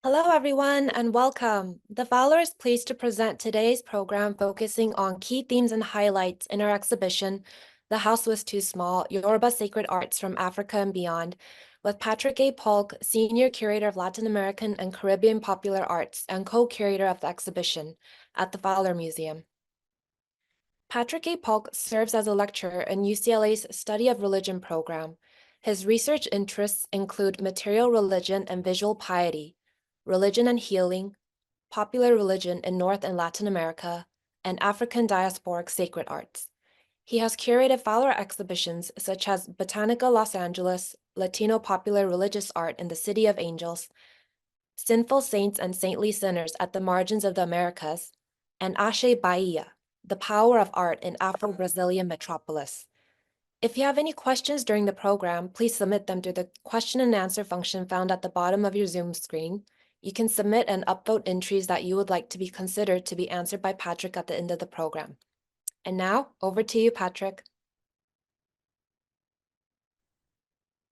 Hello, everyone, and welcome. The Fowler is pleased to present today's program focusing on key themes and highlights in our exhibition, The House Was Too Small, Yoruba Sacred Arts from Africa and Beyond, with Patrick A. Polk, Senior Curator of Latin American and Caribbean Popular Arts and co-curator of the exhibition at the Fowler Museum. Patrick A. Polk serves as a lecturer in UCLA's Study of Religion program. His research interests include material religion and visual piety, religion and healing, popular religion in North and Latin America, and African diasporic sacred arts. He has curated Fowler exhibitions such as Botánica Los Angeles, Latino Popular Religious Art in the City of Angels, Sinful Saints and Saintly Sinners at the Margins of the Americas, and Axé Bahia, The Power of Art in Afro-Brazilian Metropolis. If you have any questions during the program, please submit them through the question and answer function found at the bottom of your Zoom screen. You can submit and upvote entries that you would like to be considered to be answered by Patrick at the end of the program. And now, over to you, Patrick.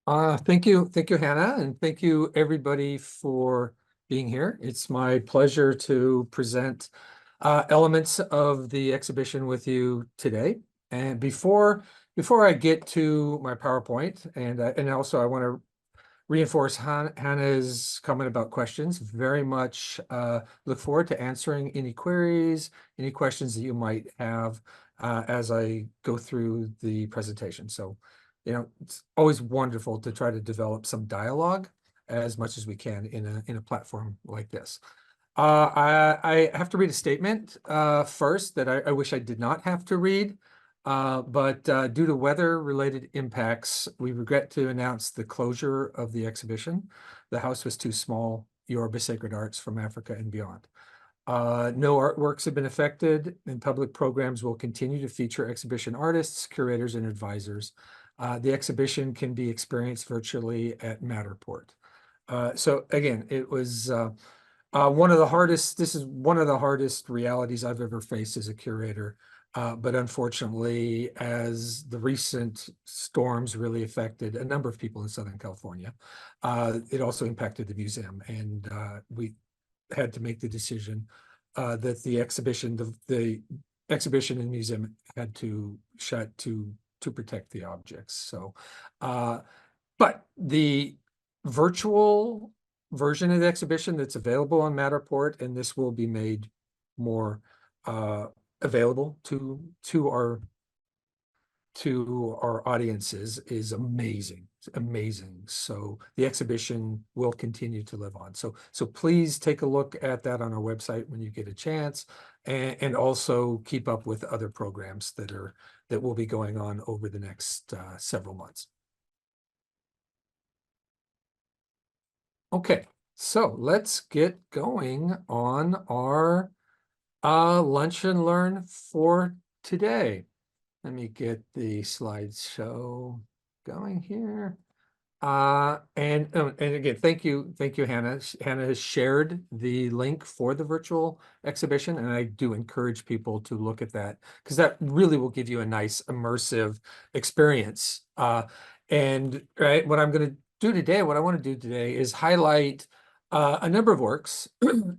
Thank you, Hannah, and thank you everybody for being here. It's my pleasure to present elements of the exhibition with you today. And before I get to my PowerPoint, and also I want to reinforce Hannah's comment about questions. Very much look forward to answering any queries, any questions that you might have as I go through the presentation. So, it's always wonderful to try to develop some dialogue as much as we can in a platform like this. I have to read a statement first that I wish I did not have to read. But due to weather-related impacts, we regret to announce the closure of the exhibition. The House Was Too Small, Yoruba Sacred Arts from Africa and Beyond. No artworks have been affected, and public programs will continue to feature exhibition artists, curators, and advisors. The exhibition can be experienced virtually at Matterport. So again, it was one of the hardest, this is one of the hardest realities I've ever faced as a curator. But unfortunately, as the recent storms really affected a number of people in Southern California, it also impacted the museum. And we had to make the decision that the exhibition and museum had to shut to protect the objects. So, but the virtual version of the exhibition that's available on Matterport, and this will be made more available to our audiences, is amazing. It's amazing. So the exhibition will continue to live on. So please take a look at that on our website when you get a chance, and also keep up with other programs that will be going on over the next several months. Okay, so let's get going on our lunch and learn for today. Let me get the slideshow going here. And again, thank you, Hannah. Hannah has shared the link for the virtual exhibition, and I do encourage people to look at that because that really will give you a nice immersive experience. And right, what I want to do today is highlight a number of works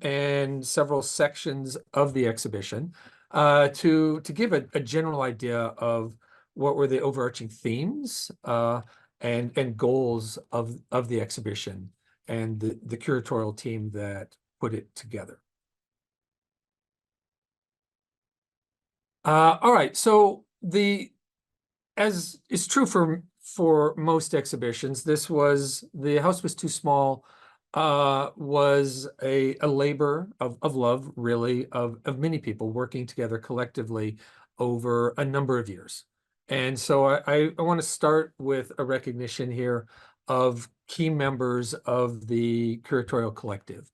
and several sections of the exhibition to give a general idea of what were the overarching themes and goals of the exhibition and the curatorial team that put it together. All right, so as is true for most exhibitions, the House Was Too Small was a labor of love, really, of many people working together collectively over a number of years. And so I want to start with a recognition here of key members of the curatorial collective,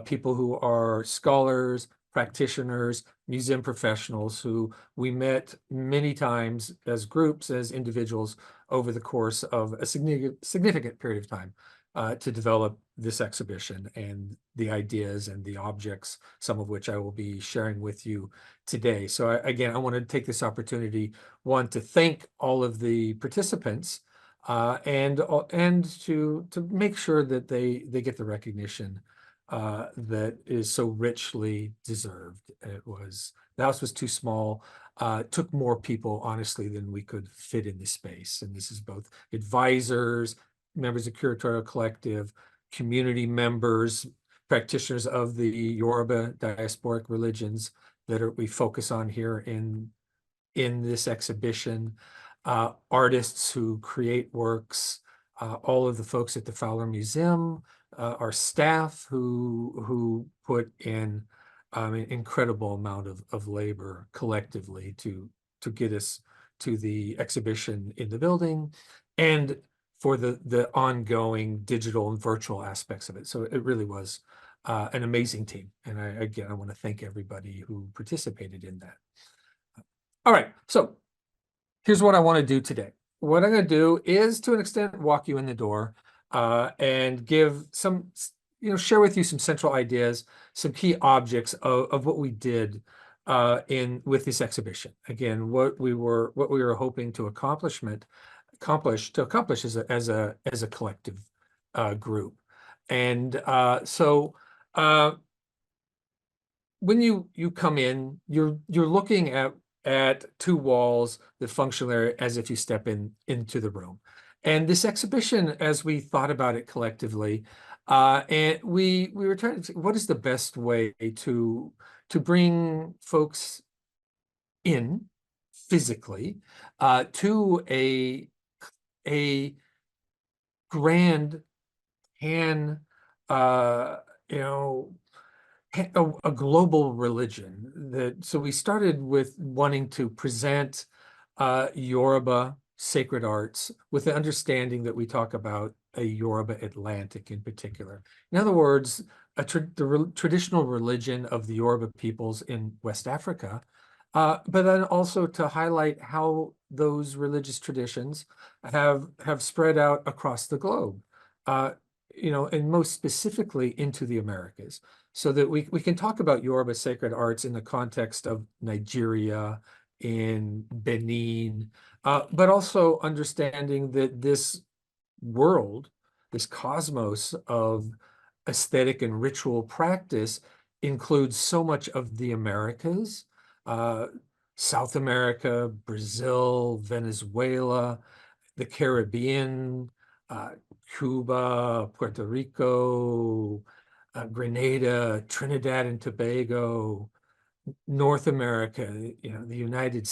people who are scholars, practitioners, museum professionals who we met many times as groups, as individuals over the course of a significant period of time. to develop this exhibition and the ideas and the objects, some of which I will be sharing with you today. So again, I want to take this opportunity, one, to thank all of the participants and to make sure that they get the recognition that is so richly deserved. The house was too small. Took more people, honestly, than we could fit in the space. And this is both advisors, members of curatorial collective, community members, practitioners of the Yoruba diasporic religions that we focus on here in this exhibition, artists who create works, all of the folks at the Fowler Museum, our staff who put in an incredible amount of labor collectively to get us to the exhibition in the building, and for the ongoing digital and virtual aspects of it. So it really was an amazing team. And I want to thank everybody who participated in that. All right, so here's what I want to do today. What I'm going to do is, to an extent, walk you in the door and give some, share with you some central ideas, some key objects of what we did with this exhibition. Again, what we were hoping to accomplish as a collective group. And when you come in, you're looking at two walls that function as if you step into the room. And this exhibition, as we thought about it collectively, and we were trying to see what is the best way to bring folks in physically to a grand pan, you know, a global religion. So we started with wanting to present Yoruba sacred arts with the understanding that we talk about a Yoruba Atlantic in particular. In other words, the traditional religion of the Yoruba peoples in West Africa, but then also to highlight how those religious traditions have spread out across the globe, and most specifically into the Americas, so that we can talk about Yoruba sacred arts in the context of Nigeria, in Benin, but also understanding that this world, this cosmos of aesthetic and ritual practice includes so much of the Americas, South America, Brazil, Venezuela, the Caribbean, Cuba, Puerto Rico, Grenada, Trinidad and Tobago, North America, the United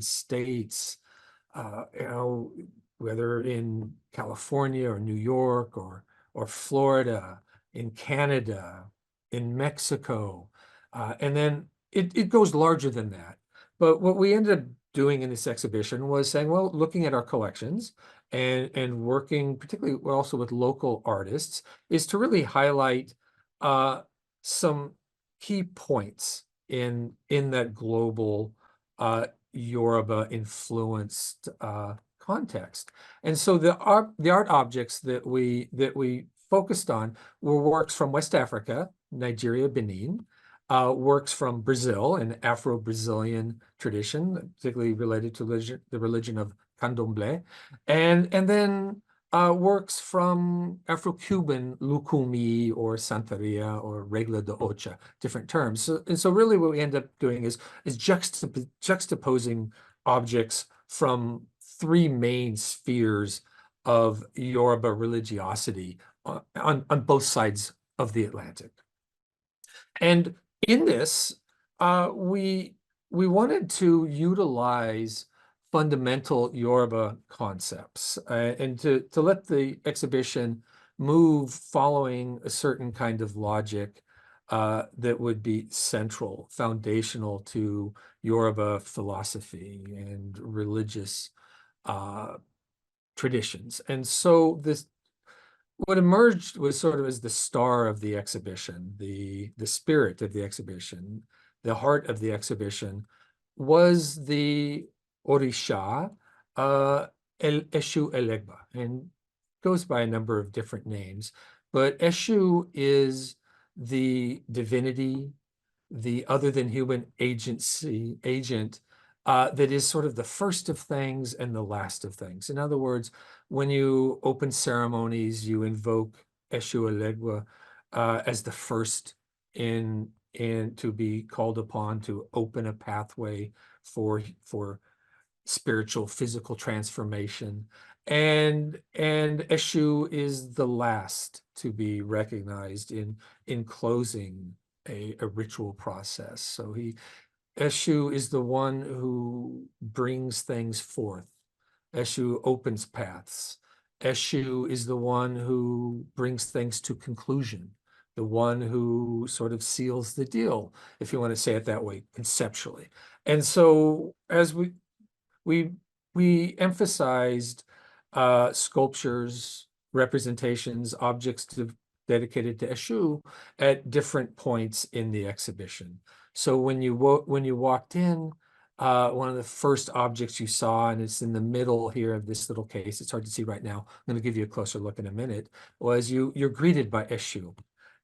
States, whether in California or New York or Florida, in Canada, in Mexico, and then it goes larger than that. But what we ended up doing in this exhibition was saying, well, looking at our collections and working particularly also with local artists, is to really highlight some key points in that global Yoruba influenced context. And so the art objects that we focused on were works from West Africa, Nigeria, Benin, works from Brazil, an Afro-Brazilian tradition, particularly related to the religion of Candomblé, and then works from Afro-Cuban Lukumi or Santeria or Regla de Ocha, different terms. So really what we end up doing is juxtaposing objects from three main spheres of Yoruba religiosity on both sides of the Atlantic. And in this, we wanted to utilize fundamental Yoruba concepts and to let the exhibition move following a certain kind of logic that would be central, foundational to Yoruba philosophy and religious traditions. And so what emerged was sort of as the star of the exhibition, the spirit of the exhibition, the heart of the exhibition, was the Orisha, El Eshu Elegba. And goes by a number of different names, but Eshu is the divinity, the other than human agent that is sort of the first of things and the last of things. In other words, when you open ceremonies, you invoke Eshu Elegua as the first in to be called upon to open a pathway for spiritual, physical transformation. And Eshu is the last to be recognized in closing a ritual process. So Eshu is the one who brings things forth. Eshu opens paths. Eshu is the one who brings things to conclusion, the one who sort of seals the deal, if you want to say it that way, conceptually. And so as we we emphasized sculptures, representations, objects dedicated to Eshu at different points in the exhibition. So when you walked in, one of the first objects you saw, and it's in the middle here of this little case, it's hard to see right now, I'm going to give you a closer look in a minute, was you're greeted by Eshu.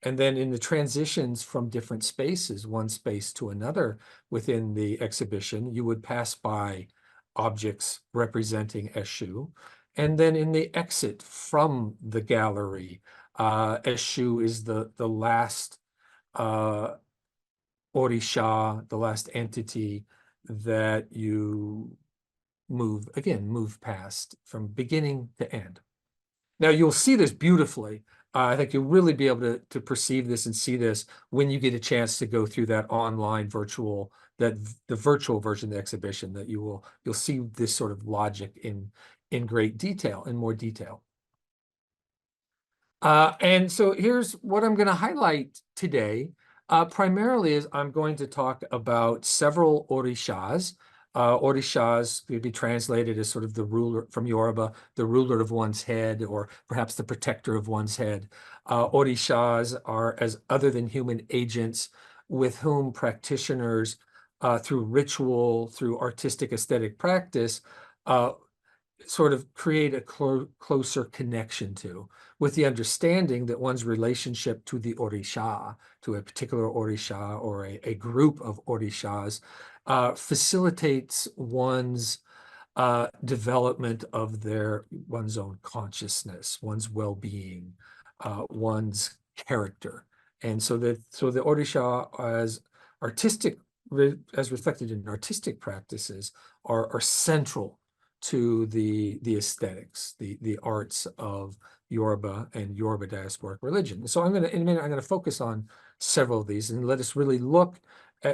And then in the transitions from different spaces, one space to another within the exhibition, you would pass by objects representing Eshu. And then in the exit from the gallery, Eshu is the last Orisha, the last entity that you move past from beginning to end. Now you'll see this beautifully. I think you'll really be able to perceive this and see this when you get a chance to go through that online the virtual version of the exhibition, that you'll see this sort of logic in great detail, in more detail. And so here's what I'm going to highlight today. Primarily is I'm going to talk about several orishas. Orishas could be translated as sort of the ruler from Yoruba, the ruler of one's head, or perhaps the protector of one's head. Orishas are as other than human agents with whom practitioners, through ritual, through artistic aesthetic practice, sort of create a closer connection to, with the understanding that one's relationship to the orisha, to a particular orisha or a group of orishas, facilitates one's development of one's own consciousness, one's well-being, one's character. And so the orisha as reflected in artistic practices are central to the aesthetics, the arts of Yoruba and Yoruba diasporic religion. So in a minute, I'm going to focus on several of these and let us really look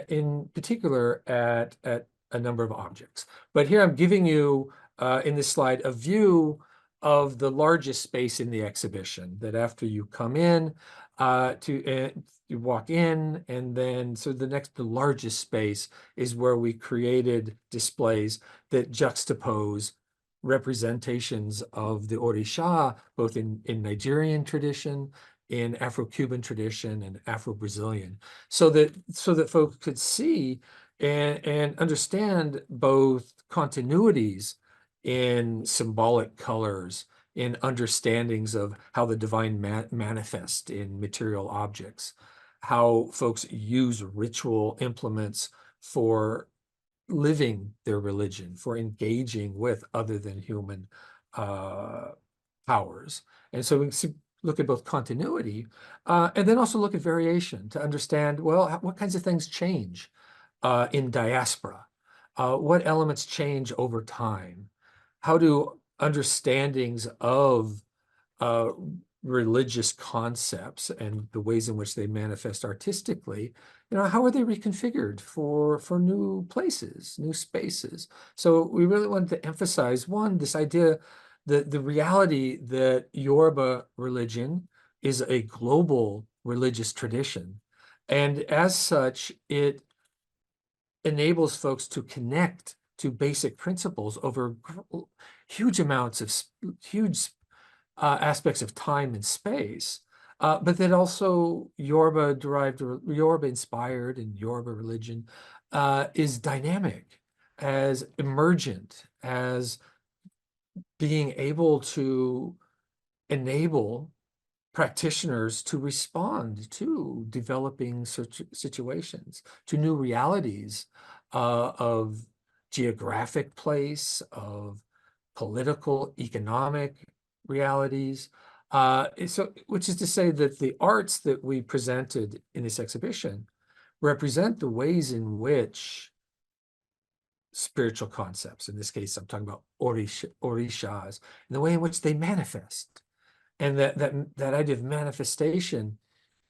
in particular at a number of objects. But here I'm giving you in this slide a view of the largest space in the exhibition, that after you come in you walk in, and then the largest space is where we created displays that juxtapose representations of the orisha, both in Nigerian tradition, in Afro-Cuban tradition, and Afro-Brazilian, so that folks could see and understand both continuities in symbolic colors, in understandings of how the divine manifests in material objects, how folks use ritual implements for living their religion, for engaging with other than human powers. And so we can look at both continuity and then also look at variation to understand, well, what kinds of things change in diaspora? What elements change over time? How do understandings of religious concepts and the ways in which they manifest artistically, how are they reconfigured for new places, new spaces? So we really wanted to emphasize, one, this idea that the reality that Yoruba religion is a global religious tradition. And as such, it enables folks to connect to basic principles over huge amounts of huge aspects of time and space, but that also Yoruba inspired and Yoruba religion is dynamic, as emergent, as being able to enable practitioners to respond to developing situations, to new realities of geographic place, of political, economic realities. So, which is to say that the arts that we presented in this exhibition represent the ways in which spiritual concepts, in this case, I'm talking about orishas, and the way in which they manifest. And that idea of manifestation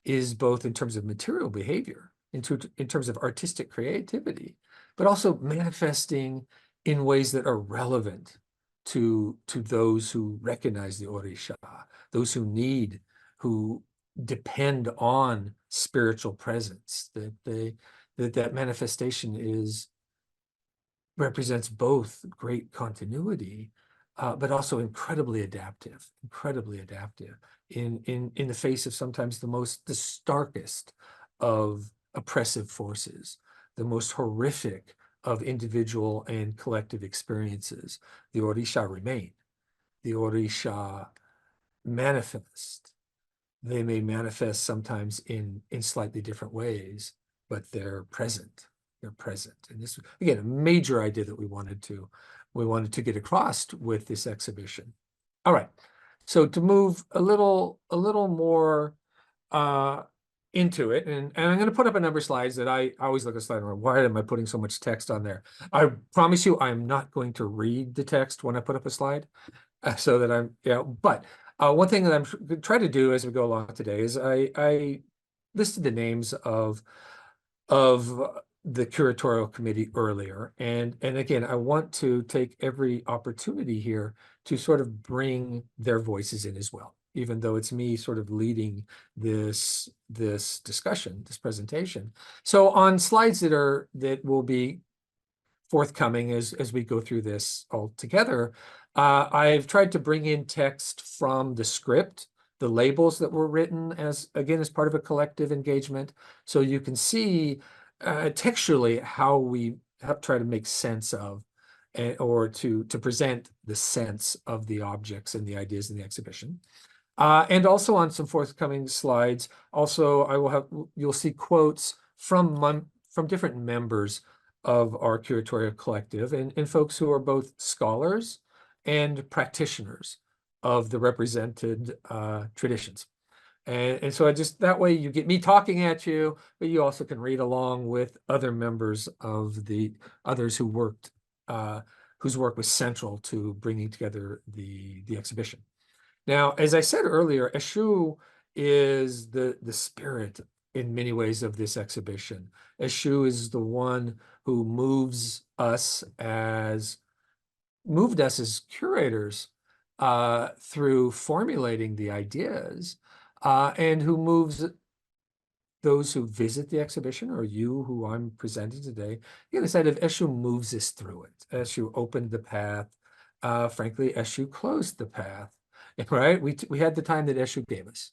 is both in terms of material behavior, in terms of artistic creativity, but also manifesting in ways that are relevant to those who recognize the orisha, those who depend on spiritual presence, that manifestation represents both great continuity, but also incredibly adaptive in the face of sometimes the starkest of oppressive forces, the most horrific of individual and collective experiences. The orisha remain. The orisha manifest. They may manifest sometimes in slightly different ways, but they're present. They're present. And this, again, a major idea that we wanted to get across with this exhibition. All right. So to move a little more into it, and I'm going to put up a number of slides that I always look at a slide and why am I putting so much text on there? I promise you I'm not going to read the text when I put up a slide, so that but one thing that I'm trying to do as we go along today is I listed the names of the curatorial committee earlier. And again, I want to take every opportunity here to sort of bring their voices in as well, even though it's me sort of leading this discussion, this presentation. So on slides that will be forthcoming as we go through this all together, I've tried to bring in text from the script, the labels that were written as part of a collective engagement. So you can see textually how we have tried to make sense of or to present the sense of the objects and the ideas in the exhibition. And also on some forthcoming slides, you'll see quotes from different members of our curatorial collective and folks who are both scholars and practitioners of the represented traditions. And so that way you get me talking at you, but you also can read along with other members of the others who worked, whose work was central to bringing together the exhibition. Now, as I said earlier, Eshu is the spirit in many ways of this exhibition. Eshu is the one who moved us as curators through formulating the ideas, and who moves those who visit the exhibition, or you who I'm presenting today. The other side of Eshu moves us through it. Eshu opened the path. Frankly, Eshu closed the path. Right? We had the time that Eshu gave us,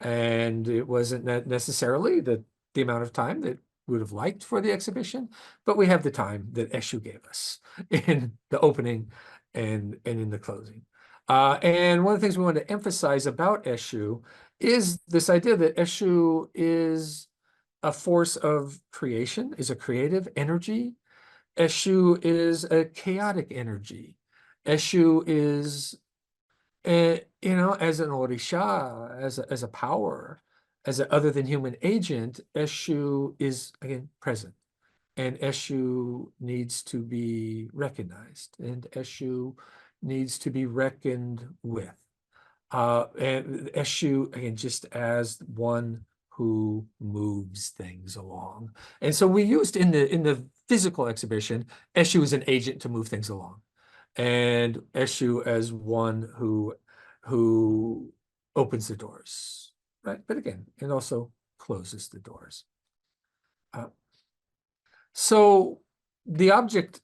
and it wasn't necessarily the amount of time that we would have liked for the exhibition, but we have the time that Eshu gave us in the opening and in the closing. And one of the things we want to emphasize about Eshu is this idea that Eshu is a force of creation, is a creative energy. Eshu is a chaotic energy. Eshu is as an orisha, as a power, as an other than human agent, Eshu is again present, and Eshu needs to be recognized, and Eshu needs to be reckoned with. And Eshu again, just as one who moves things along. And so we used in the physical exhibition, Eshu as an agent to move things along, and Eshu as one who opens the doors, right? But again, it also closes the doors. So the object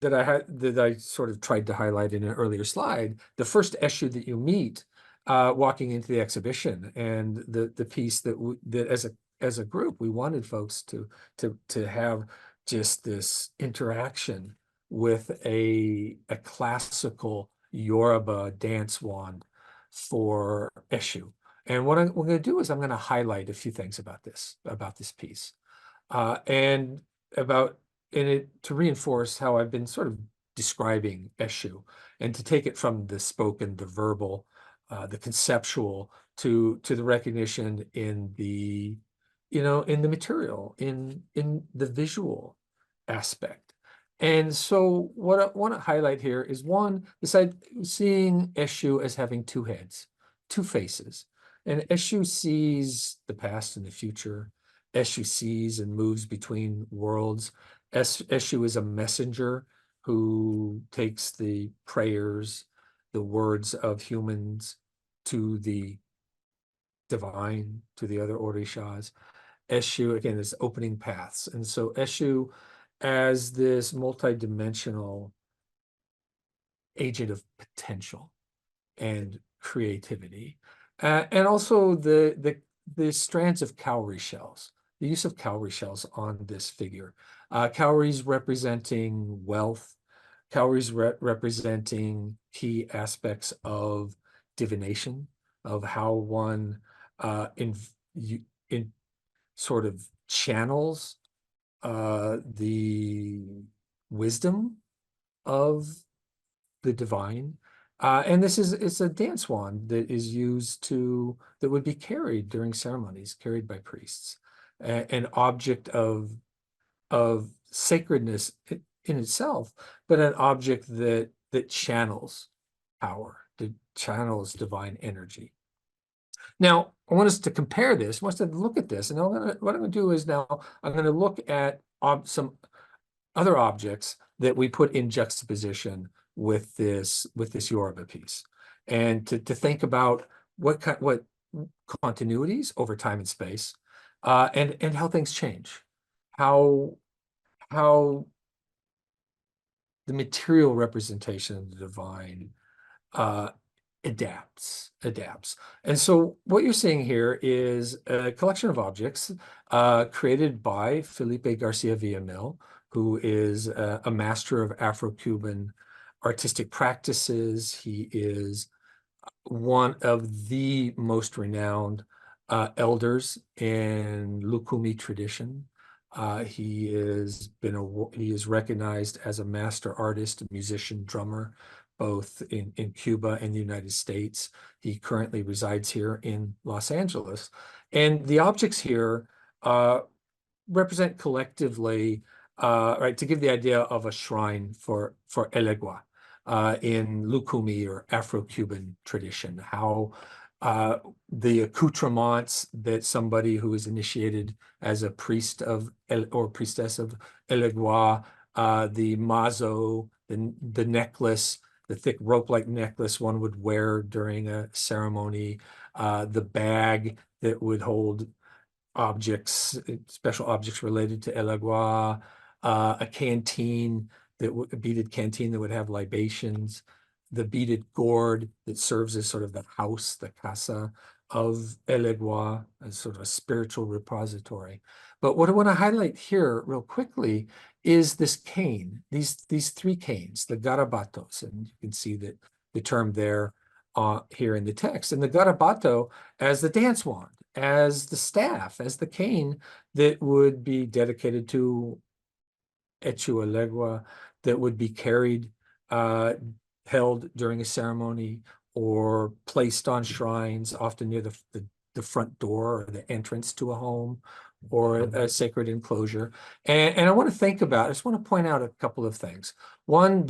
that I sort of tried to highlight in an earlier slide, the first Eshu that you meet walking into the exhibition, and the piece that as a group we wanted folks to have just this interaction with a classical Yoruba dance wand for Eshu. And what I'm going to do is I'm going to highlight a few things about this piece, and to reinforce how I've been sort of describing Eshu, and to take it from the spoken, the verbal, the conceptual, to the recognition in the, in the material, in the visual aspect. And so what I want to highlight here is, one, seeing Eshu as having two heads, two faces. And Eshu sees the past and the future. Eshu sees and moves between worlds. Eshu is a messenger who takes the prayers, the words of humans to the divine, to the other orishas. Eshu, again, is opening paths. And so Eshu, as this multidimensional agent of potential and creativity, and also the strands of cowrie shells, the use of cowrie shells on this figure. Cowries representing wealth, cowries representing key aspects of divination, of how one in sort of channels the wisdom of the divine. And it's a dance wand that is used that would be carried during ceremonies, carried by priests, an object of sacredness in itself, but an object that channels power, that channels divine energy. Now, I want us to compare this, I want us to look at this, and what I'm going to do is now I'm going to look at some other objects that we put in juxtaposition with this Yoruba piece, and to think about what continuities over time and space, and how things change, how the material representation of the divine adapts. And so what you're seeing here is a collection of objects created by Felipe Garcia Villamil, who is a master of Afro-Cuban artistic practices. He is one of the most renowned elders in Lukumi tradition. He is recognized as a master artist, musician, drummer, both in Cuba and the United States. He currently resides here in Los Angeles. And the objects here represent collectively, right, to give the idea of a shrine for Elegua in Lukumi or Afro-Cuban tradition, how the accoutrements that somebody who is initiated as a priest or priestess of Elegua, the mazo, the necklace, the thick rope-like necklace one would wear during a ceremony, the bag that would hold objects, special objects related to Elegua, a canteen, a beaded canteen that would have libations, the beaded gourd that serves as sort of the house, the casa of Elegua, as sort of a spiritual repository. But what I want to highlight here real quickly is this cane, these three canes, the garabatos, and you can see that the term there here in the text, and the garabato as the dance wand, as the staff, as the cane that would be dedicated to Echu Elegua, that would be carried, held during a ceremony, or placed on shrines, often near the front door or the entrance to a home or a sacred enclosure. And I want to I just want to point out a couple of things. One,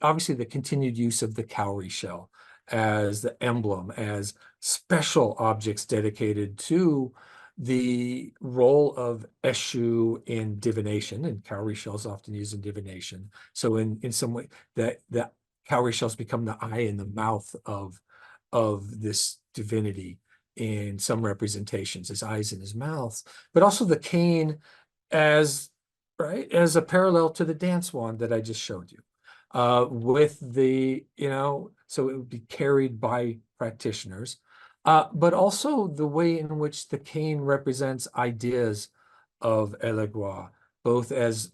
obviously the continued use of the cowrie shell as the emblem, as special objects dedicated to the role of Eshu in divination, and cowrie shells often used in divination. So in some way, that cowrie shells become the eye and the mouth of this divinity in some representations, his eyes and his mouths, but also the cane as a parallel to the dance wand that I just showed you. With so it would be carried by practitioners, but also the way in which the cane represents ideas of Elegua, both as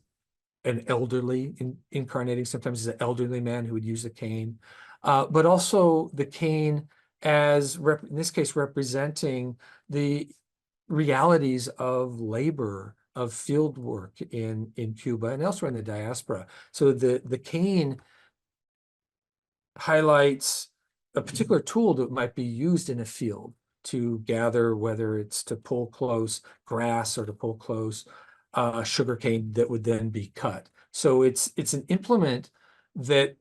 an elderly incarnating, sometimes as an elderly man who would use a cane, but also the cane as, in this case, representing the realities of labor, of field work in Cuba and elsewhere in the diaspora. So the cane highlights a particular tool that might be used in a field to gather, whether it's to pull close grass or to pull close sugarcane that would then be cut. So it's an implement that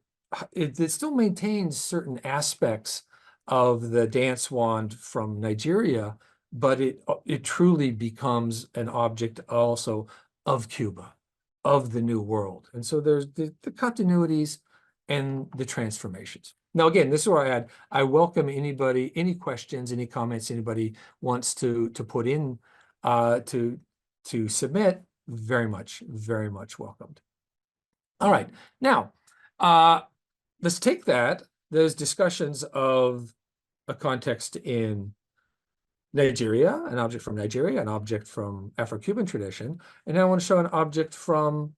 it still maintains certain aspects of the dance wand from Nigeria, but it truly becomes an object also of Cuba, of the New World. And so there's the continuities and the transformations. Now, again, this is where I add, I welcome anybody, any questions, any comments anybody wants to put in to submit. Very much welcomed. All right, now let's take those discussions of a context in Nigeria, an object from Nigeria, an object from Afro-Cuban tradition, and now I want to show an object from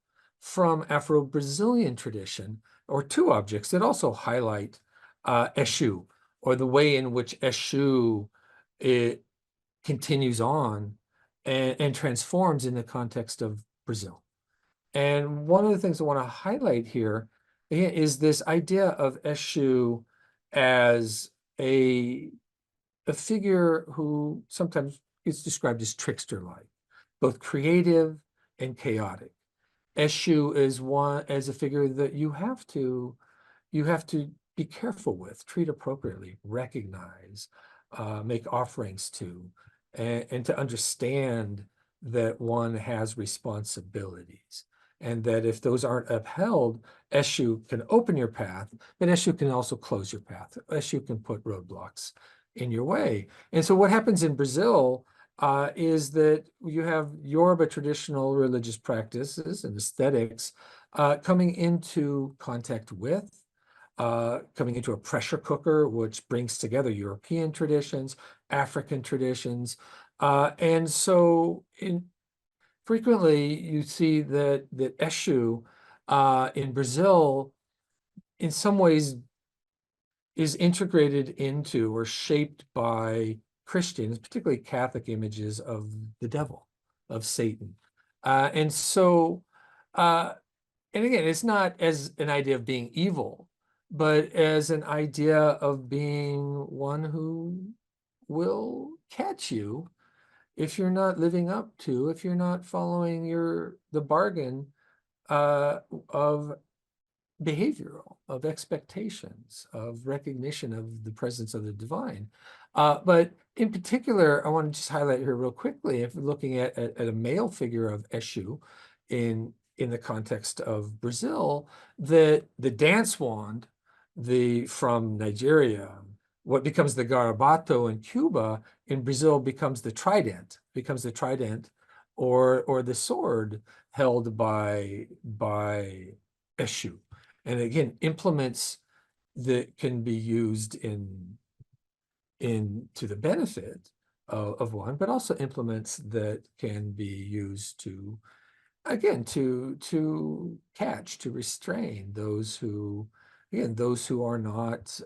Afro-Brazilian tradition, or two objects that also highlight Eshu, or the way in which Eshu it continues on and transforms in the context of Brazil. And one of the things I want to highlight here is this idea of Eshu as a figure who sometimes is described as trickster-like, both creative and chaotic. Eshu is a figure that you have to be careful with, treat appropriately, recognize, make offerings to, and to understand that one has responsibilities. And that if those aren't upheld, Eshu can open your path, but Eshu can also close your path. Eshu can put roadblocks in your way. And so what happens in Brazil is that you have Yoruba traditional religious practices and aesthetics coming into contact with, coming into a pressure cooker, which brings together European traditions, African traditions. And so frequently you see that Eshu in Brazil, in some ways, is integrated into or shaped by Christians, particularly Catholic images of the devil, of Satan. And so, and again, it's not as an idea of being evil, but as an idea of being one who will catch you if you're not living up to, if you're not following the bargain of behavioral, of expectations, of recognition of the presence of the divine. But in particular, I want to just highlight here real quickly, if we're looking at a male figure of Eshu in the context of Brazil, the dance wand, from Nigeria, what becomes the garabato in Cuba, in Brazil becomes the trident, or the sword held by Eshu. And again, implements that can be used to the benefit of one, but also implements that can be used to, again, to catch, to restrain those who are not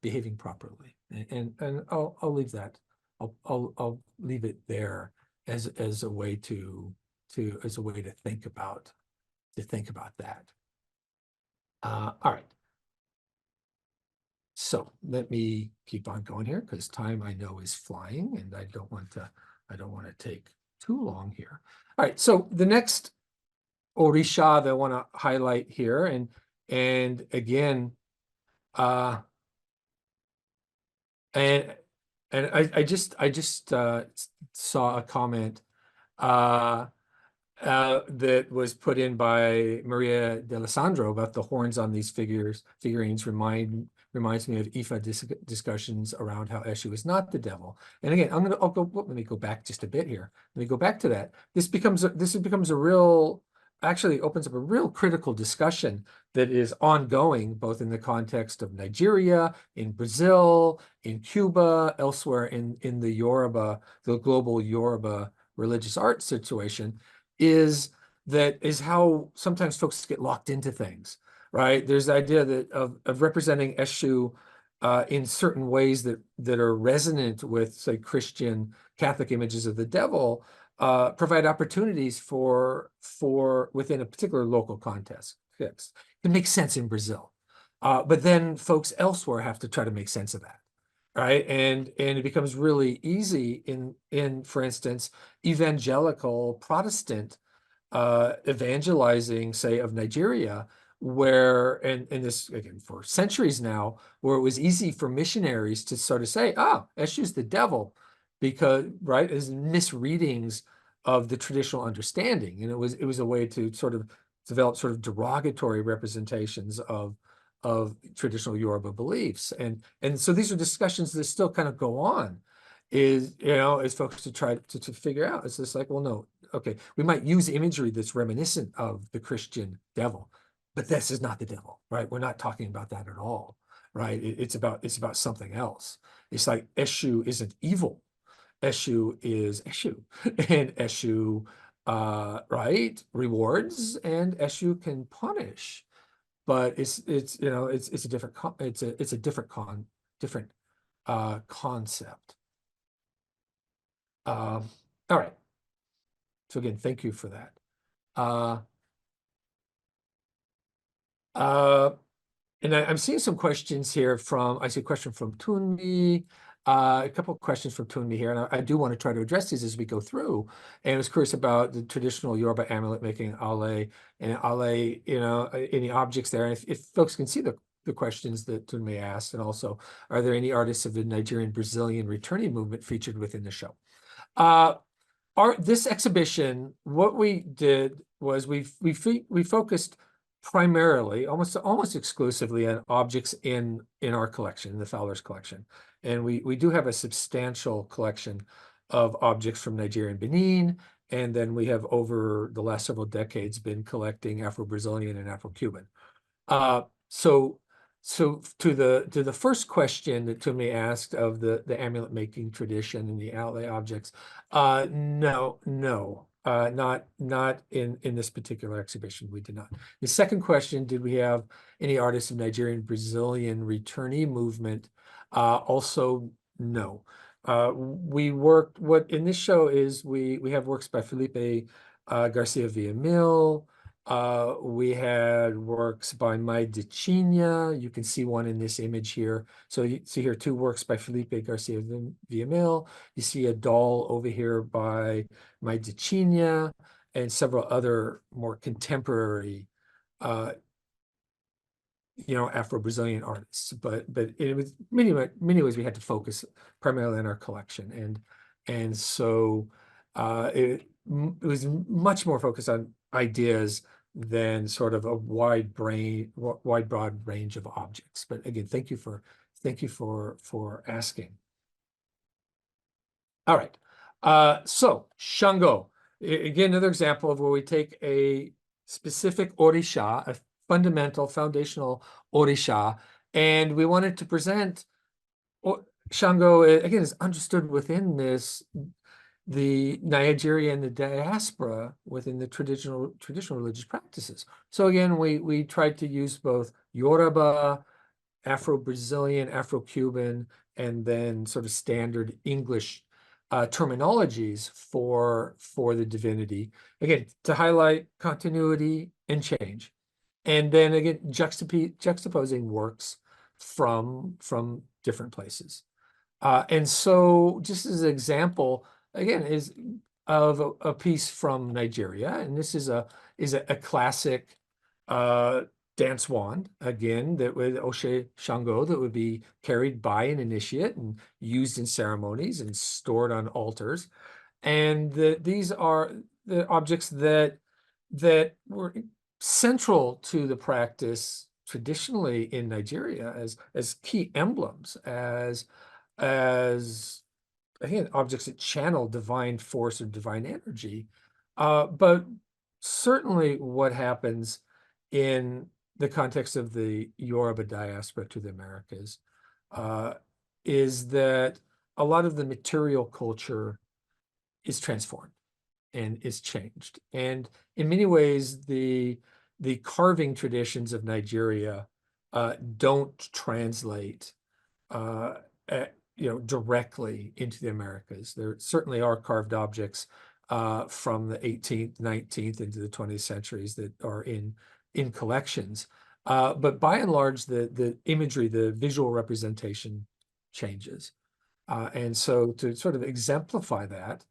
behaving properly. And I'll leave that. I'll leave it there as a way to think about that. All right. So let me keep on going here because time I know is flying, and I don't want to take too long here. All right. So the next Orisha that I want to highlight here, and again, and I just saw a comment that was put in by Maria D'Alessandro about the horns on these figurines reminds me of Ifa discussions around how Eshu is not the devil. And again, let me go back just a bit here. Let me go back to that. This becomes a real, actually opens up a real critical discussion that is ongoing, both in the context of Nigeria, in Brazil, in Cuba, elsewhere in the Yoruba, the global Yoruba religious art situation, is how sometimes folks get locked into things, right? There's the idea that of representing Eshu in certain ways that are resonant with, say, Christian Catholic images of the devil, provide opportunities for within a particular local context to make sense in Brazil. But then folks elsewhere have to try to make sense of that, right? And it becomes really easy in for instance, evangelical Protestant evangelizing, say, of Nigeria, where, and this again for centuries now, where it was easy for missionaries to sort of say, Eshu's the devil, because, right, as misreadings of the traditional understanding. And it was a way to sort of develop sort of derogatory representations of traditional Yoruba beliefs. And so these are discussions that still kind of go on, as folks to try to figure out. It's just like, well, no, okay, we might use imagery that's reminiscent of the Christian devil, but this is not the devil, right? We're not talking about that at all, right? It's about something else. It's like Eshu isn't evil. Eshu is Eshu, and Eshu, right, rewards, and Eshu can punish. But it's a different different concept. All right. So again, thank you for that. And I'm seeing some questions here I see a question from Tunmi, a couple of questions from Tunmi here, and I do want to try to address these as we go through. And I was curious about the traditional Yoruba amulet making Ale, and Ale, any objects there. And if folks can see the questions that Tunmi asked, and also, are there any artists of the Nigerian Brazilian returning movement featured within the show? This exhibition, what we did was we focused primarily, almost exclusively, on objects in our collection, the Fowler's collection, and we do have a substantial collection of objects from Nigeria and Benin, and then we have over the last several decades been collecting Afro-Brazilian and Afro-Cuban. So to the first question that Tumi asked of the amulet making tradition and the outlay objects, no, not in this particular exhibition. We did not. The second question, did we have any artists of Nigerian Brazilian returnee movement? Also, no. We worked, what in this show is we have works by Felipe Garcia Villamil. We had works by Mai de China. You can see one in this image here. So you see here two works by Felipe Garcia Villamil. You see a doll over here by Mai de China, and several other more contemporary Afro-Brazilian artists. But it was many ways we had to focus primarily on our collection. And so it was much more focused on ideas than sort of a broad range of objects. But again, thank you for asking. All right. So Shango, again, another example of where we take a specific orisha, a fundamental foundational orisha, and we wanted to present Shango, again, is understood within the Nigeria and the diaspora within the traditional religious practices. So again, we tried to use both Yoruba, Afro-Brazilian, Afro-Cuban, and then sort of standard English terminologies for the divinity, again, to highlight continuity and change. And then again, juxtaposing works from different places. And so just as an example, again, is of a piece from Nigeria, and this is a classic dance wand, again, that with Oshe Shango, that would be carried by an initiate and used in ceremonies and stored on altars. And these are the objects that were central to the practice traditionally in Nigeria as key emblems, as again, objects that channel divine force or divine energy. But certainly what happens in the context of the Yoruba diaspora to the Americas is that a lot of the material culture is transformed and is changed. And in many ways, the carving traditions of Nigeria don't translate directly into the Americas. There certainly are carved objects from the 18th, 19th into the 20th centuries that are in collections. But by and large, the imagery, the visual representation changes. And so to sort of exemplify that,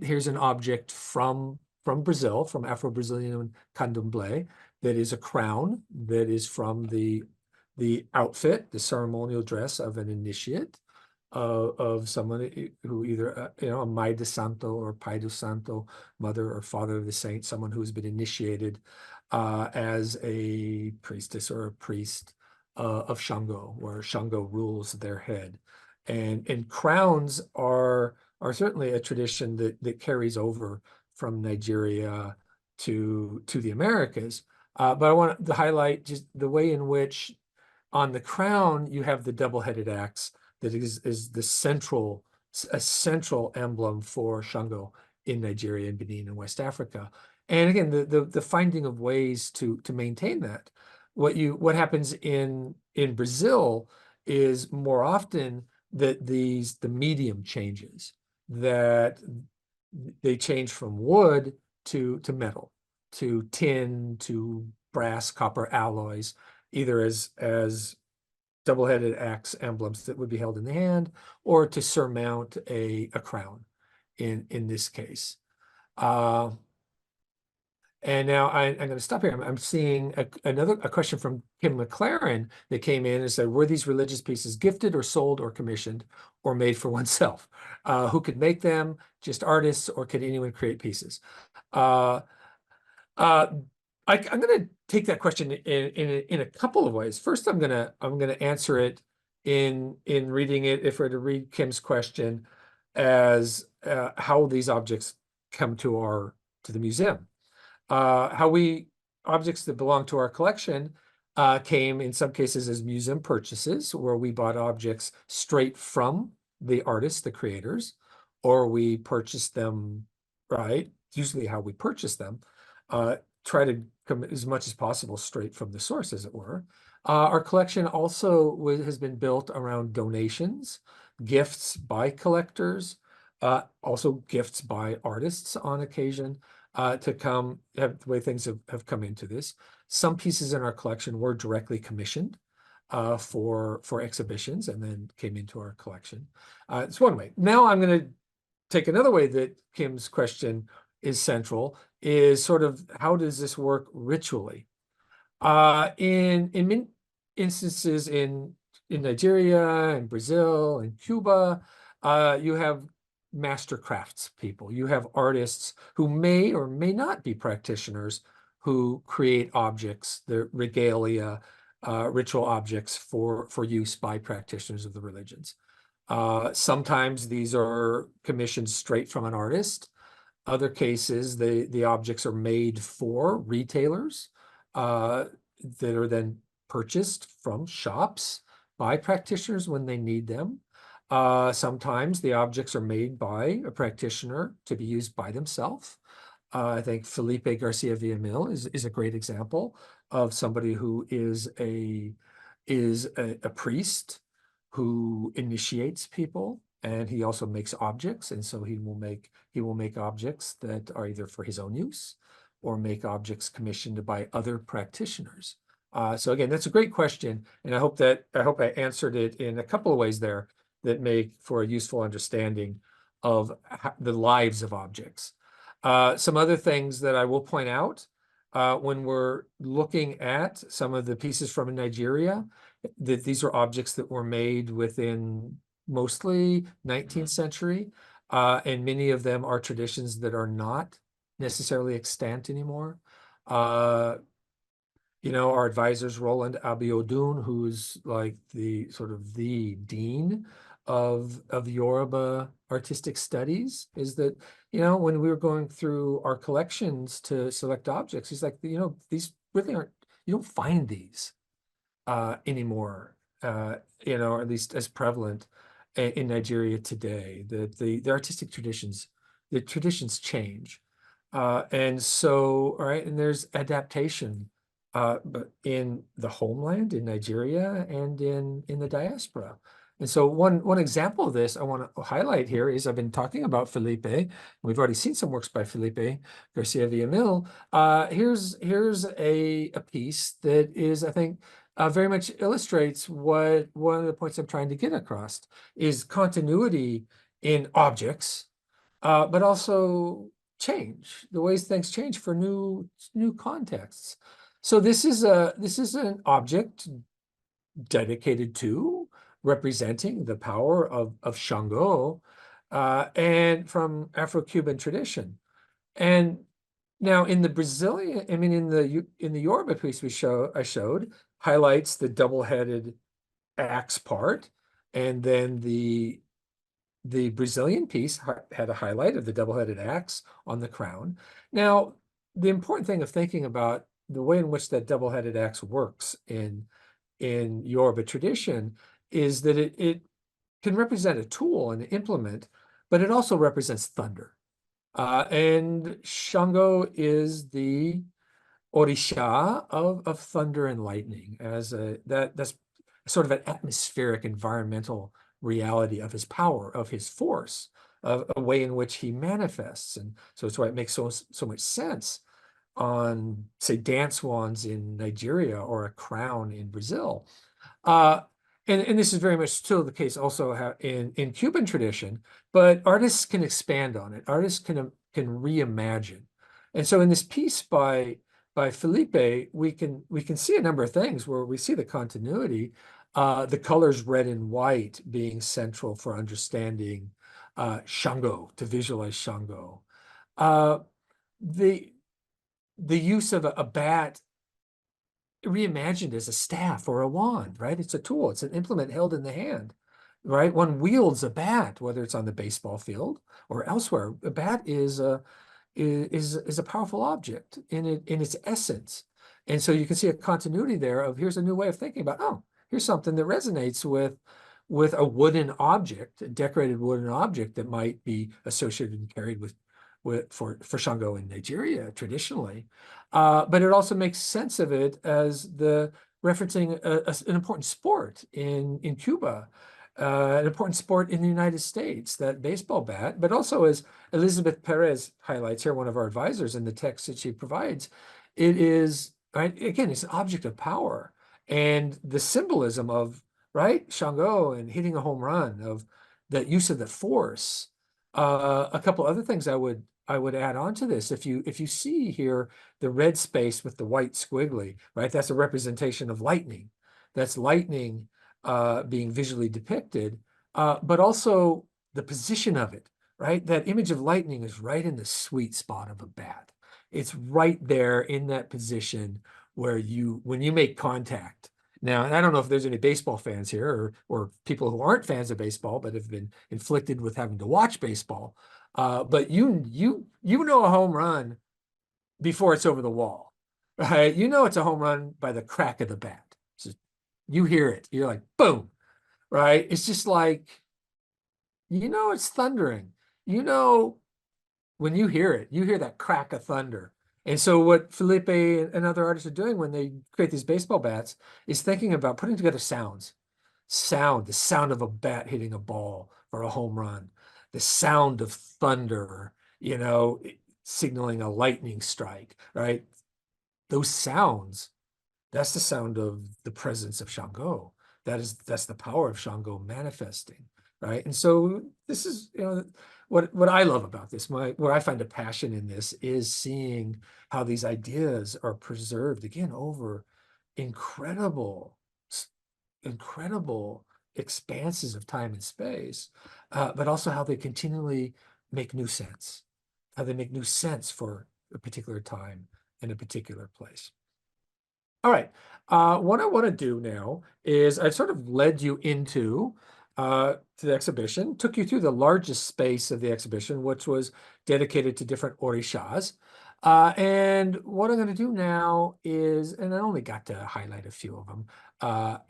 here's an object from Brazil, from Afro-Brazilian candomblé, that is a crown that is from the outfit, the ceremonial dress of an initiate, of someone who either, a Mãe de Santo or Pai do Santo, mother or father of the saint, someone who has been initiated as a priestess or a priest of Shango, where Shango rules their head. And crowns are certainly a tradition that carries over from Nigeria to the Americas. But I want to highlight just the way in which on the crown you have the double-headed axe that is a central emblem for Shango in Nigeria and Benin and West Africa. And again, the finding of ways to maintain that. What happens in Brazil is more often that the medium changes, that they change from wood to metal, to tin, to brass, copper alloys, either as double-headed axe emblems that would be held in the hand, or to surmount a crown in this case. And now I'm going to stop here. I'm seeing a question from Kim McLaren that came in and said, were these religious pieces gifted or sold or commissioned or made for oneself? Who could make them? Just artists, or could anyone create pieces? I'm going to take that question in a couple of ways. First, I'm going to answer it in reading it, if we're to read Kim's question, as how these objects come to the museum. Objects that belong to our collection came in some cases as museum purchases, where we bought objects straight from the artists, the creators, or we purchased them, right? Usually how we purchase them, try to come as much as possible straight from the source, as it were. Our collection also has been built around donations, gifts by collectors, also gifts by artists on occasion, the way things have come into this. Some pieces in our collection were directly commissioned for exhibitions and then came into our collection. It's one way. Now I'm going to take another way that Kim's question is central, is sort of how does this work ritually? In instances in Nigeria and Brazil and Cuba, you have master crafts people. You have artists who may or may not be practitioners who create objects, the regalia, ritual objects for use by practitioners of the religions. Sometimes these are commissioned straight from an artist. Other cases, the objects are made for retailers that are then purchased from shops by practitioners when they need them. Sometimes the objects are made by a practitioner to be used by themselves. I think Felipe Garcia Villamil is a great example of somebody who is a priest who initiates people, and he also makes objects, and so he will make objects that are either for his own use or make objects commissioned by other practitioners. So again, that's a great question, and I hope I answered it in a couple of ways there that make for a useful understanding of the lives of objects. Some other things that I will point out when we're looking at some of the pieces from Nigeria, that these are objects that were made within mostly 19th century, and many of them are traditions that are not necessarily extant anymore. Our advisors, Roland Abiodun, who's like the dean of Yoruba artistic studies, is that, when we were going through our collections to select objects, he's like, these really aren't, you don't find these anymore, or at least as prevalent in Nigeria today. The artistic traditions, the traditions change. And so, all right, and there's adaptation but in the homeland, in Nigeria, and in the diaspora. And so one example of this I want to highlight here is I've been talking about Felipe. We've already seen some works by Felipe Garcia Villamil. Here's a piece that is, I think, very much illustrates what one of the points I'm trying to get across is continuity in objects, but also change, the ways things change for new contexts. So this is an object dedicated to representing the power of Shango, and from Afro-Cuban tradition. And now in the Brazilian, I mean, in the Yoruba piece I showed highlights the double-headed axe part, and then the Brazilian piece had a highlight of the double-headed axe on the crown. Now, the important thing of thinking about the way in which that double-headed axe works in Yoruba tradition is that it can represent a tool, an implement, but it also represents thunder. And Shango is the Orisha of thunder and lightning, as that's sort of an atmospheric environmental reality of his power, of his force, of a way in which he manifests. And so it's why it makes so much sense on, say, dance wands in Nigeria or a crown in Brazil. And this is very much still the case also in Cuban tradition, but artists can expand on it. Artists can reimagine. And so in this piece by Felipe, we can see a number of things where we see the continuity, the colors red and white being central for understanding Shango, to visualize Shango. The use of a bat reimagined as a staff or a wand, right? It's a tool, it's an implement held in the hand, right? One wields a bat, whether it's on the baseball field or elsewhere. A bat is a powerful object in its essence. And so you can see a continuity there of here's a new way of thinking about, oh, here's something that resonates with a wooden object, a decorated wooden object that might be associated and carried for Shango in Nigeria traditionally. But it also makes sense of it as the referencing an important sport in Cuba, an important sport in the United States, that baseball bat, but also as Elizabeth Perez highlights here, one of our advisors in the text that she provides, it is, right, again, it's an object of power. And the symbolism of, right, Shango and hitting a home run, of the use of the force. A couple other things I would add on to this. If you see here the red space with the white squiggly, right, that's a representation of lightning. That's lightning being visually depicted, but also the position of it, right? That image of lightning is right in the sweet spot of a bat. It's right there in that position where when you make contact. Now, and I don't know if there's any baseball fans here or people who aren't fans of baseball but have been inflicted with having to watch baseball. But you know a home run before it's over the wall, right? You know it's a home run by the crack of the bat. You hear it, you're like, boom, right? It's just like, it's thundering. When you hear it, you hear that crack of thunder. And so what Felipe and other artists are doing when they create these baseball bats is thinking about putting together sounds. The sound of a bat hitting a ball for a home run, the sound of thunder, signaling a lightning strike, right? Those sounds, that's the sound of the presence of Shango. That's the power of Shango manifesting, right? And so this is, what I love about this, where I find a passion in this is seeing how these ideas are preserved again over incredible expanses of time and space, but also how they continually make new sense, for a particular time and a particular place. All right, what I want to do now is I've sort of led you into to the exhibition, took you through the largest space of the exhibition, which was dedicated to different orishas. And what I'm going to do now is, and I only got to highlight a few of them, and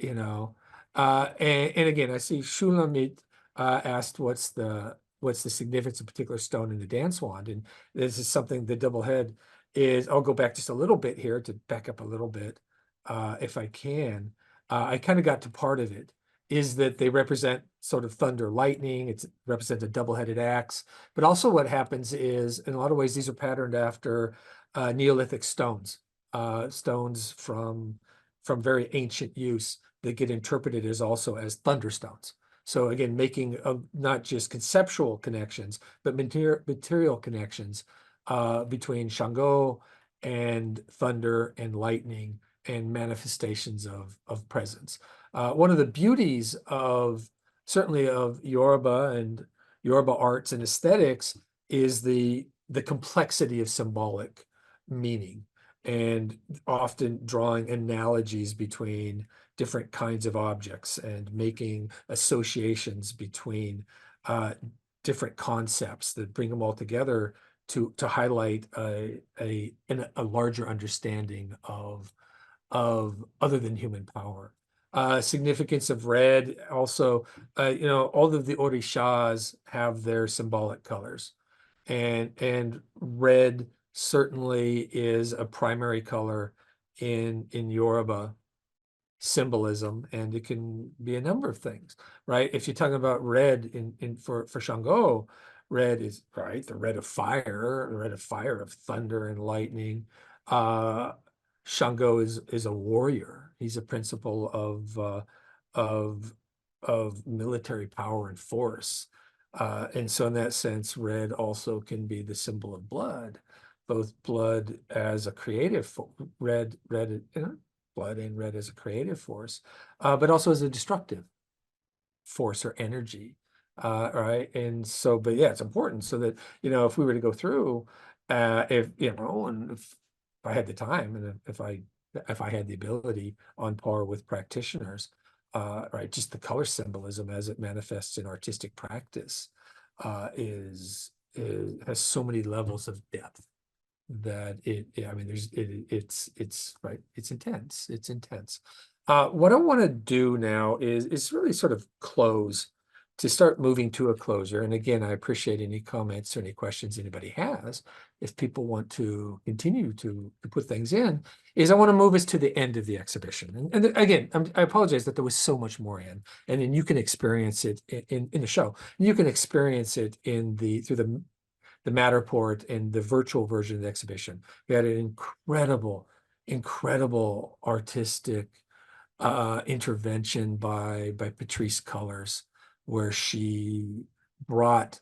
again, I see Shulamit asked what's the significance of a particular stone in the dance wand, and this is something the double head is, I'll go back just a little bit here to back up a little bit, if I can. I kind of got to part of it, is that they represent sort of thunder, lightning. It represents a double-headed axe. But also what happens is, in a lot of ways, these are patterned after Neolithic stones, stones from very ancient use that get interpreted as also as thunderstones. So again, making not just conceptual connections, but material connections between Shango and thunder and lightning and manifestations of presence. One of the beauties of certainly of Yoruba and Yoruba arts and aesthetics is the complexity of symbolic meaning, and often drawing analogies between different kinds of objects and making associations between different concepts that bring them all together to highlight a larger understanding of other than human power. Significance of red also, all of the orishas have their symbolic colors, and red certainly is a primary color in Yoruba symbolism, and it can be a number of things, right? If you're talking about red for Shango, red is right, the red of fire, of thunder and lightning. Shango is a warrior. He's a principle of military power and force. And so in that sense, red also can be the symbol of blood, both blood as a creative, red, blood and red as a creative force, but also as a destructive force or energy, right? And so, but yeah, it's important so that, if we were to go through, and if I had the time and if I had the ability on par with practitioners, right, just the color symbolism as it manifests in artistic practice has so many levels of depth that it's right, it's intense. What I want to do now is really sort of close, to start moving to a closure. And again, I appreciate any comments or any questions anybody has. If people want to continue to put things in, is I want to move us to the end of the exhibition. And again, I apologize that there was so much more in, and then you can experience it in the show. You can experience it through the Matterport and the virtual version of the exhibition. We had an incredible artistic intervention by Patrice Cullors, where she brought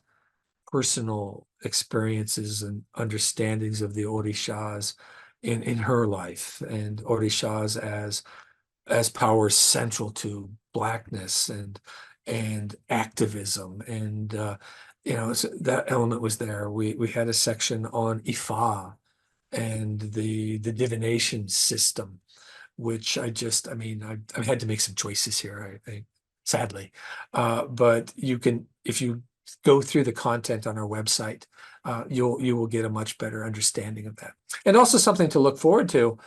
personal experiences and understandings of the Orishas in her life, and Orishas as powers central to Blackness and activism, and so that element was there. We had a section on Ifa and the divination system, which I've had to make some choices here, sadly. But if you go through the content on our website, you will get a much better understanding of that. And also something to look forward to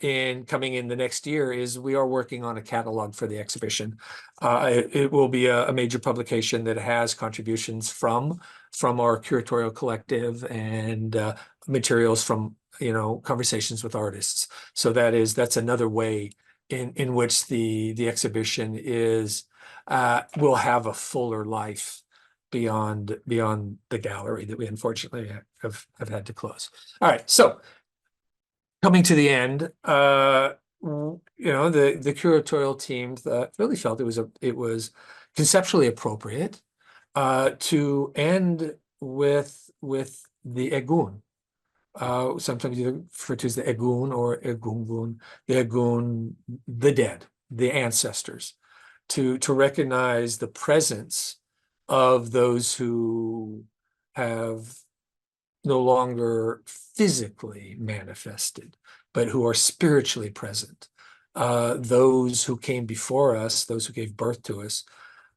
in coming in the next year is we are working on a catalog for the exhibition. It will be a major publication that has contributions from our curatorial collective and materials from conversations with artists. So that's another way in which the exhibition will have a fuller life beyond the gallery that we unfortunately have had to close. All right, so coming to the end, the curatorial team really felt it was conceptually appropriate to end with the Egun. Sometimes you refer to as the Egun or Egungun, the Egun, the dead, the ancestors, to recognize the presence of those who have no longer physically manifested, but who are spiritually present. Those who came before us, those who gave birth to us,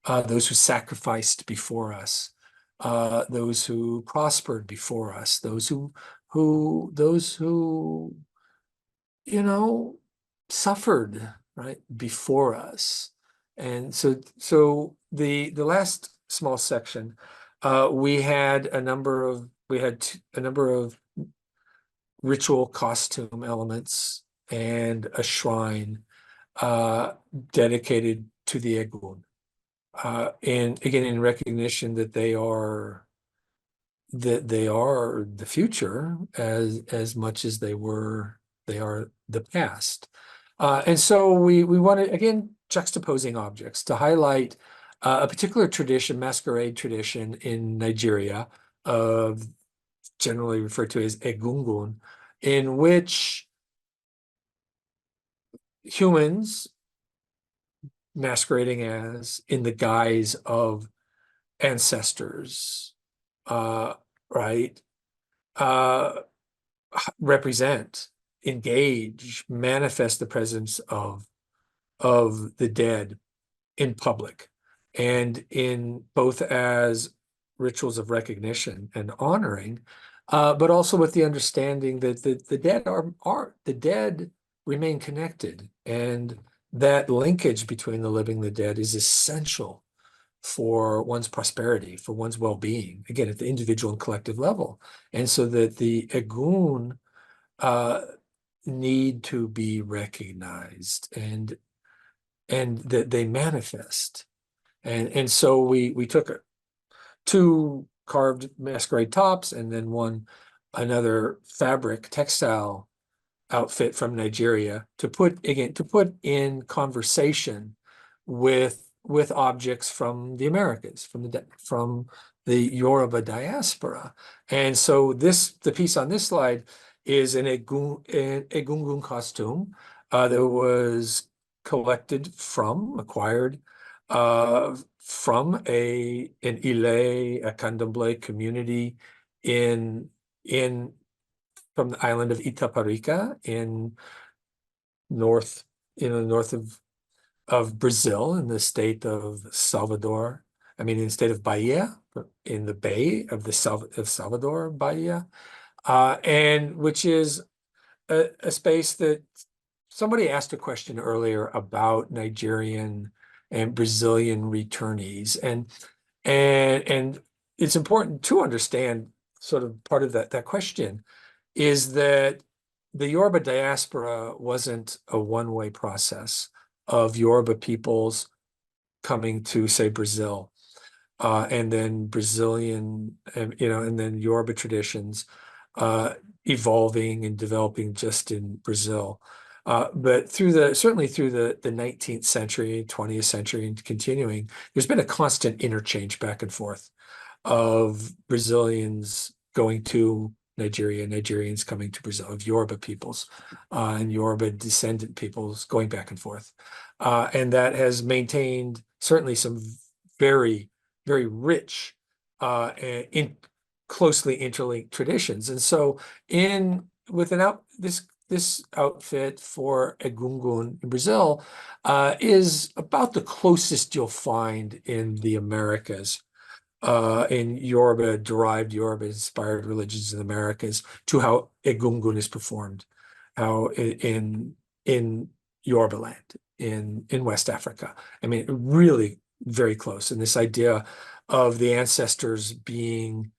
those who sacrificed before us, those who prospered before us, those who suffered right before us. And so the last small section, we had a number of ritual costume elements and a shrine dedicated to the Egun. And again, in recognition that they are the future as much as they are the past. And so we wanted, again, juxtaposing objects to highlight a particular tradition, masquerade tradition in Nigeria, of generally referred to as Egungun, in which humans masquerading as in the guise of ancestors, right, represent, engage, manifest the presence of the dead in public, and in both as rituals of recognition and honoring, but also with the understanding that the dead the dead remain connected, and that linkage between the living and the dead is essential for one's prosperity, for one's well-being, again, at the individual and collective level. And so that the Egun need to be recognized, and that they manifest. And so we took two carved masquerade tops and then another fabric textile outfit from Nigeria to put in conversation with objects from the Americas, from the Yoruba diaspora. And so the piece on this slide is an Egungun costume that was acquired from an Ile, a Candomblé community from the island of Itaparica in north of Brazil, in the state of Salvador. I mean, in the state of Bahia, in the Bay of Salvador, Bahia, and which is a space that somebody asked a question earlier about Nigerian and Brazilian returnees, and it's important to understand sort of part of that question is that the Yoruba diaspora wasn't a one-way process of Yoruba peoples coming to, say, Brazil, and then Brazilian, and then Yoruba traditions evolving and developing just in Brazil. But certainly through the 19th century, 20th century, and continuing, there's been a constant interchange back and forth of Brazilians going to Nigeria, Nigerians coming to Brazil, of Yoruba peoples and Yoruba descendant peoples going back and forth. And that has maintained certainly some very, very rich and closely interlinked traditions. And so this outfit for Egungun in Brazil is about the closest you'll find in the Americas, in derived Yoruba-inspired religions in the Americas, to how Egungun is performed, how in Yoruba land, in West Africa. I mean, really very close. And this idea of the ancestors being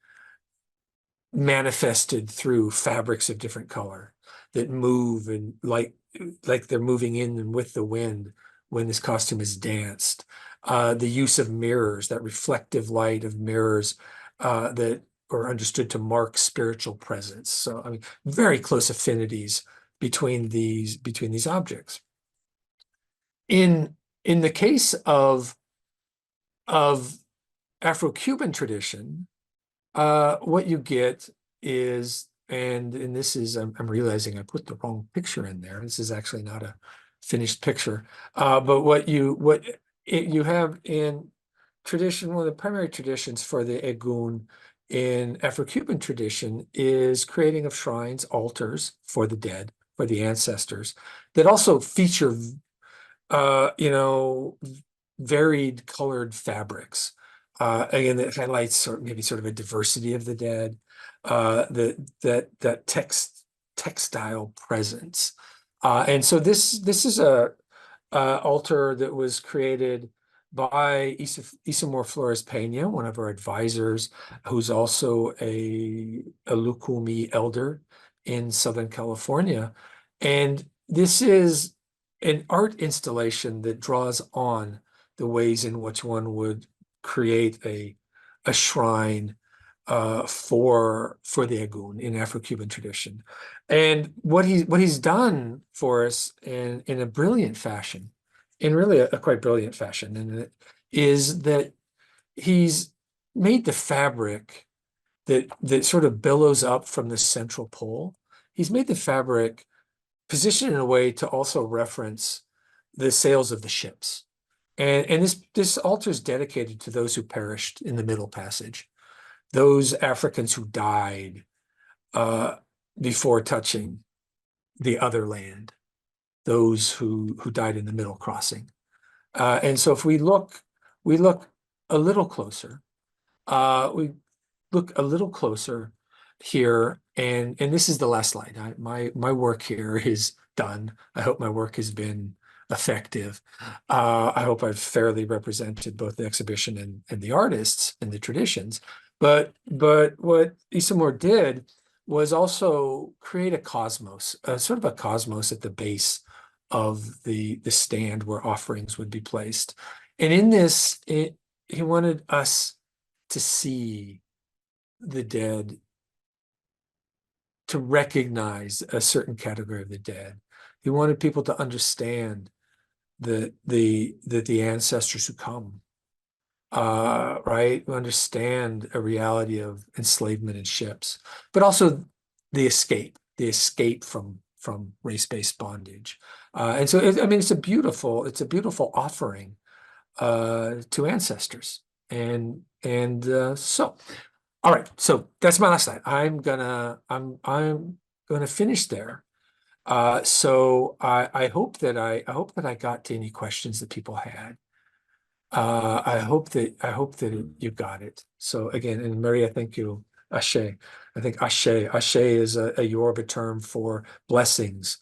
manifested through fabrics of different color that move, and like they're moving in and with the wind when this costume is danced. The use of mirrors, that reflective light of mirrors that are understood to mark spiritual presence. So, I mean, very close affinities between these objects. In the case of Afro-Cuban tradition, what you get is, and this is, I'm realizing I put the wrong picture in there. This is actually not a finished picture. But what you have in tradition, one of the primary traditions for the Egun in Afro-Cuban tradition is creating of shrines, altars for the dead, for the ancestors, that also feature varied colored fabrics. Again, that highlights maybe sort of a diversity of the dead, that textile presence. And so this is a altar that was created by Isamor Flores Peña, one of our advisors, who's also a Lukumi elder in Southern California. And this is an art installation that draws on the ways in which one would create a shrine for the Agun in Afro-Cuban tradition. And what he's done for us in a brilliant fashion, in really a quite brilliant fashion, and it is that he's made the fabric that sort of billows up from the central pole. He's made the fabric positioned in a way to also reference the sails of the ships. And this altar is dedicated to those who perished in the Middle Passage, those Africans who died before touching the other land, those who died in the Middle Crossing. And so if we look a little closer, we look a little closer here, and this is the last slide. My work here is done. I hope my work has been effective. I hope I've fairly represented both the exhibition and the artists and the traditions. But what Isamur did was also create a cosmos, sort of a cosmos at the base of the stand where offerings would be placed. And in this, he wanted us to see the dead, to recognize a certain category of the dead. He wanted people to understand that the ancestors who come, right, who understand a reality of enslavement in ships, but also the escape from race-based bondage. And so, I mean, it's a beautiful offering to ancestors. And so, all right, so that's my last slide. I'm gonna finish there. So I hope that I got to any questions that people had. I hope that you got it. So again, and Maria, thank you. Ashe. I think Ashe is a Yoruba term for blessings.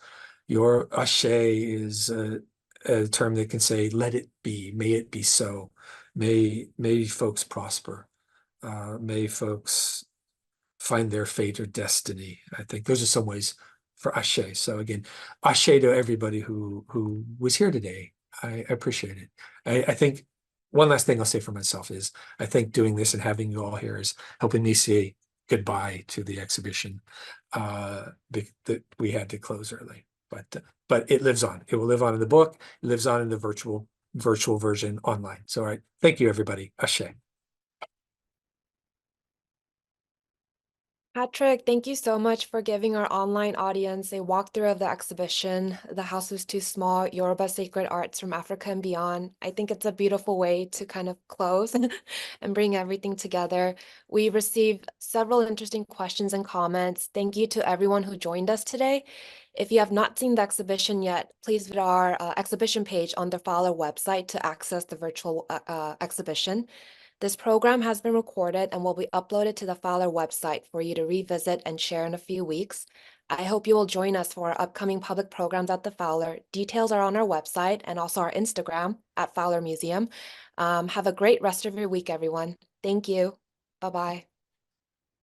Your Ashe is a term that can say, let it be, may it be so. May folks prosper. May folks find their fate or destiny. I think those are some ways for Ashe. So again, Ashe to everybody who was here today. I appreciate it. I think one last thing I'll say for myself is I think doing this and having you all here is helping me say goodbye to the exhibition that we had to close early. But it lives on. It will live on in the book. It lives on in the virtual version online. So all right, thank you everybody. Ashe. Patrick, thank you so much for giving our online audience a walkthrough of the exhibition, The House Was Too Small, Yoruba Sacred Arts from Africa and Beyond. I think it's a beautiful way to kind of close and bring everything together. We received several interesting questions and comments. Thank you to everyone who joined us today. If you have not seen the exhibition yet, please visit our exhibition page on the Fowler website to access the virtual exhibition. This program has been recorded and will be uploaded to the Fowler website for you to revisit and share in a few weeks. I hope you will join us for our upcoming public programs at the Fowler. Details are on our website and also our Instagram at Fowler Museum. Have a great rest of your week, everyone. Thank you. Bye-bye.